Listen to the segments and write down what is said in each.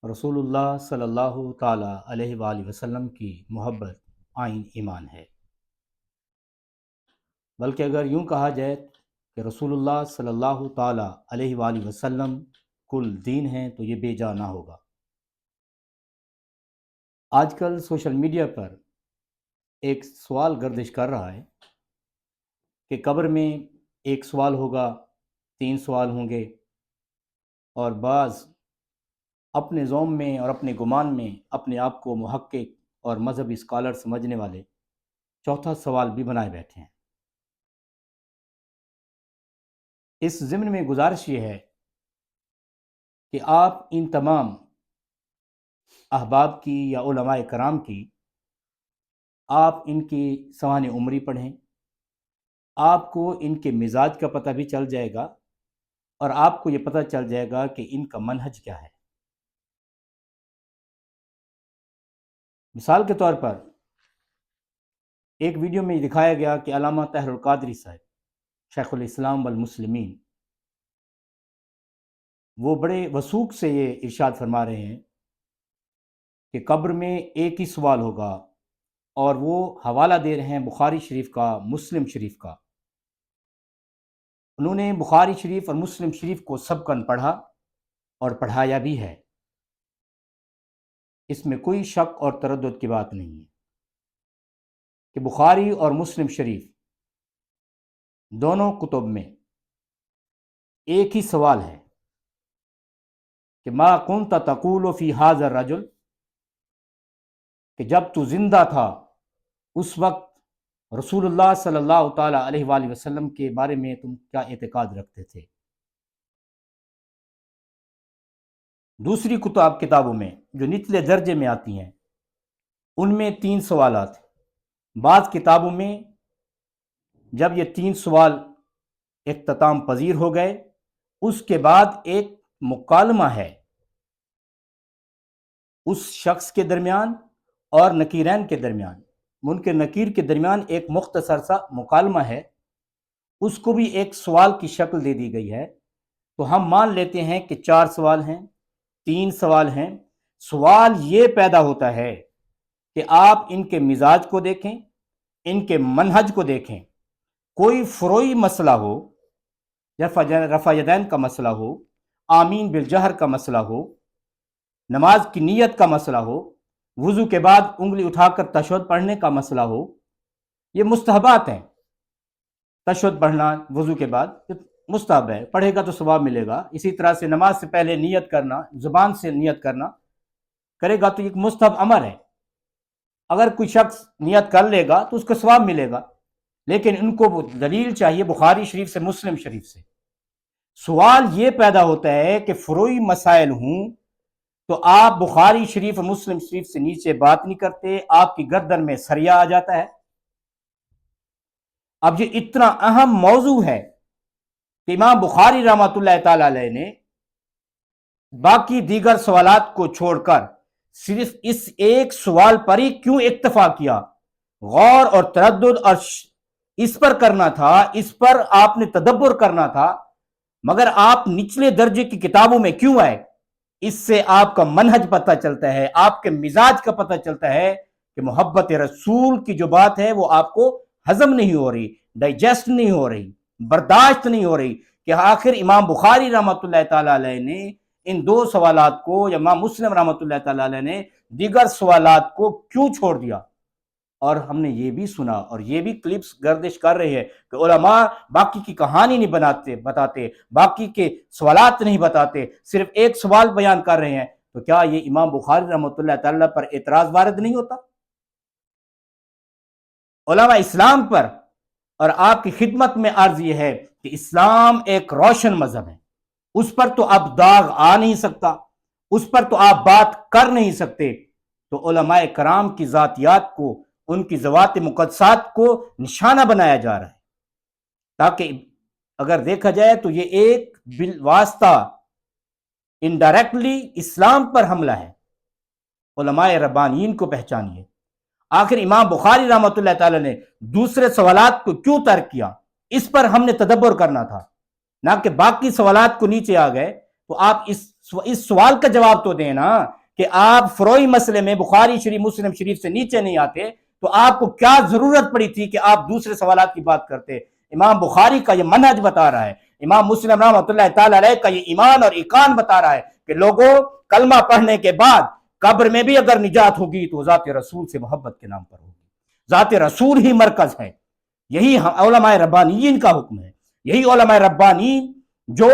رسول اللہ صلی اللہ تعالیٰ علیہ وآلہ وسلم کی محبت آئین ایمان ہے۔ بلکہ اگر یوں کہا جائے کہ رسول اللہ صلی اللہ تعالیٰ علیہ وآلہ وسلم کل دین ہیں تو یہ بے جا نہ ہوگا۔ آج کل سوشل میڈیا پر ایک سوال گردش کر رہا ہے کہ قبر میں ایک سوال ہوگا، 3 سوال ہوں گے، اور بعض اپنے ذوم میں اور اپنے گمان میں اپنے آپ کو محقق اور مذہبی اسکالر سمجھنے والے 4تھا سوال بھی بنائے بیٹھے ہیں۔ اس ضمن میں گزارش یہ ہے کہ آپ ان تمام احباب کی یا علماء کرام کی آپ ان کی سوانح عمری پڑھیں، آپ کو ان کے مزاج کا پتہ بھی چل جائے گا اور آپ کو یہ پتہ چل جائے گا کہ ان کا منہج کیا ہے۔ مثال کے طور پر ایک ویڈیو میں دکھایا گیا کہ علامہ طاہر القادری صاحب شیخ الاسلام والمسلمین وہ بڑے وثوق سے یہ ارشاد فرما رہے ہیں کہ قبر میں ایک ہی سوال ہوگا، اور وہ حوالہ دے رہے ہیں بخاری شریف کا، مسلم شریف کا۔ انہوں نے بخاری شریف اور مسلم شریف کو سبقاً پڑھا اور پڑھایا بھی ہے، اس میں کوئی شک اور تردد کی بات نہیں ہے کہ بخاری اور مسلم شریف دونوں کتب میں ایک ہی سوال ہے کہ ما کنت تقول فی ھذا الرجل، کہ جب تو زندہ تھا اس وقت رسول اللہ صلی اللہ تعالیٰ علیہ وآلہ وسلم کے بارے میں تم کیا اعتقاد رکھتے تھے۔ دوسری کتابوں میں جو نچلے درجے میں آتی ہیں ان میں 3 سوالات ہیں۔ بعض کتابوں میں جب یہ 3 سوال اختتام پذیر ہو گئے اس کے بعد ایک مکالمہ ہے اس شخص کے درمیان اور نکیرین کے درمیان، منکر نکیر کے درمیان ایک مختصر سا مکالمہ ہے، اس کو بھی ایک سوال کی شکل دے دی گئی ہے۔ تو ہم مان لیتے ہیں کہ 4 سوال ہیں، 3 سوال ہیں۔ سوال یہ پیدا ہوتا ہے کہ آپ ان کے مزاج کو دیکھیں، ان کے منہج کو دیکھیں۔ کوئی فروعی مسئلہ ہو، رفع یدین کا مسئلہ ہو، آمین بالجہر کا مسئلہ ہو، نماز کی نیت کا مسئلہ ہو، وضو کے بعد انگلی اٹھا کر تشہد پڑھنے کا مسئلہ ہو، یہ مستحبات ہیں۔ تشہد پڑھنا وضو کے بعد مستحب ہے، پڑھے گا تو ثواب ملے گا۔ اسی طرح سے نماز سے پہلے نیت کرنا، زبان سے نیت کرنا کرے گا تو ایک مستحب امر ہے۔ اگر کوئی شخص نیت کر لے گا تو اس کو ثواب ملے گا، لیکن ان کو وہ دلیل چاہیے بخاری شریف سے، مسلم شریف سے۔ سوال یہ پیدا ہوتا ہے کہ فروعی مسائل ہوں تو آپ بخاری شریف اور مسلم شریف سے نیچے بات نہیں کرتے، آپ کی گردن میں سریا آ جاتا ہے۔ اب یہ اتنا اہم موضوع ہے کہ امام بخاری رحمۃ اللہ تعالی علیہ نے باقی دیگر سوالات کو چھوڑ کر صرف اس ایک سوال پر ہی کیوں اکتفا کیا؟ غور اور تردد اور اس پر کرنا تھا، اس پر آپ نے تدبر کرنا تھا، مگر آپ نچلے درجے کی کتابوں میں کیوں آئے؟ اس سے آپ کا منہج پتہ چلتا ہے، آپ کے مزاج کا پتہ چلتا ہے کہ محبت رسول کی جو بات ہے وہ آپ کو ہضم نہیں ہو رہی، ڈائجسٹ نہیں ہو رہی، برداشت نہیں ہو رہی، کہ آخر امام بخاری رحمۃ اللہ تعالی علیہ نے ان 2 سوالات کو، یا امام مسلم رحمۃ اللہ تعالی علیہ نے دیگر سوالات کو کیوں چھوڑ دیا۔ اور ہم نے یہ بھی سنا اور یہ بھی کلپس گردش کر رہے ہیں کہ علماء باقی کی کہانی نہیں بتاتے، باقی کے سوالات نہیں بتاتے، صرف ایک سوال بیان کر رہے ہیں۔ تو کیا یہ امام بخاری رحمۃ اللہ تعالی پر اعتراض وارد نہیں ہوتا؟ علماء اسلام پر اور آپ کی خدمت میں عرض یہ ہے کہ اسلام ایک روشن مذہب ہے، اس پر تو اب داغ آ نہیں سکتا، اس پر تو آپ بات کر نہیں سکتے۔ تو علماء کرام کی ذاتیات کو، ان کی ذوات مقدسات کو نشانہ بنایا جا رہا ہے، تاکہ اگر دیکھا جائے تو یہ ایک بالواسطہ انڈائریکٹلی اسلام پر حملہ ہے۔ علماء ربانیین کو پہچانیے۔ آخر امام بخاری رحمۃ اللہ تعالی نے دوسرے سوالات کو کیوں ترک کیا؟ اس پر ہم نے تدبر کرنا تھا، نہ کہ باقی سوالات کو نیچے آ گئے تو آپ اس اس سوال کا جواب تو دیں نا کہ آپ فروعی مسئلے میں بخاری شریف مسلم شریف سے نیچے نہیں آتے تو آپ کو کیا ضرورت پڑی تھی کہ آپ دوسرے سوالات کی بات کرتے؟ امام بخاری کا یہ منہج بتا رہا ہے، امام مسلم رحمۃ اللہ تعالی علیہ کا یہ ایمان اور ایقان بتا رہا ہے کہ لوگوں کلمہ پڑھنے کے بعد قبر میں بھی اگر نجات ہوگی تو ذات رسول سے محبت کے نام پر ہوگی۔ ذات رسول ہی مرکز ہے، یہی علماء ربانیین کا حکم ہے، یہی علماء ربانیین جو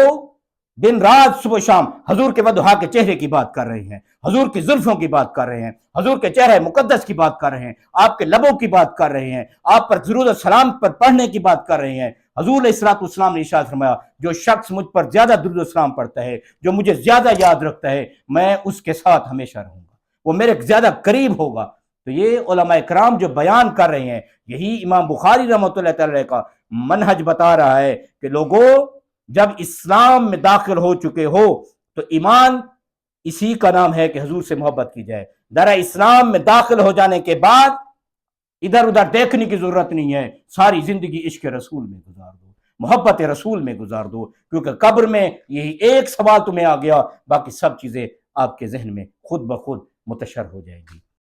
دن رات صبح شام حضور کے وضحا کے چہرے کی بات کر رہے ہیں، حضور کی زلفوں کی بات کر رہے ہیں، حضور کے چہرے مقدس کی بات کر رہے ہیں، آپ کے لبوں کی بات کر رہے ہیں، آپ پر درود و سلام پر پڑھنے کی بات کر رہے ہیں۔ حضور علیہ الصلوۃ والسلام نے ارشاد فرمایا جو شخص مجھ پر زیادہ درود و سلام پڑھتا ہے، جو مجھے زیادہ یاد رکھتا ہے، میں اس کے ساتھ ہمیشہ رہوں گا، وہ میرے زیادہ قریب ہوگا۔ تو یہ علماء کرام جو بیان کر رہے ہیں، یہی امام بخاری رحمۃ اللہ تعالی کا منہج بتا رہا ہے کہ لوگوں جب اسلام میں داخل ہو چکے ہو تو ایمان اسی کا نام ہے کہ حضور سے محبت کی جائے۔ در اسلام میں داخل ہو جانے کے بعد ادھر ادھر دیکھنے کی ضرورت نہیں ہے، ساری زندگی عشق رسول میں گزار دو، محبت رسول میں گزار دو، کیونکہ قبر میں یہی ایک سوال تمہیں آ گیا، باقی سب چیزیں آپ کے ذہن میں خود بخود متشر ہو جائے گی۔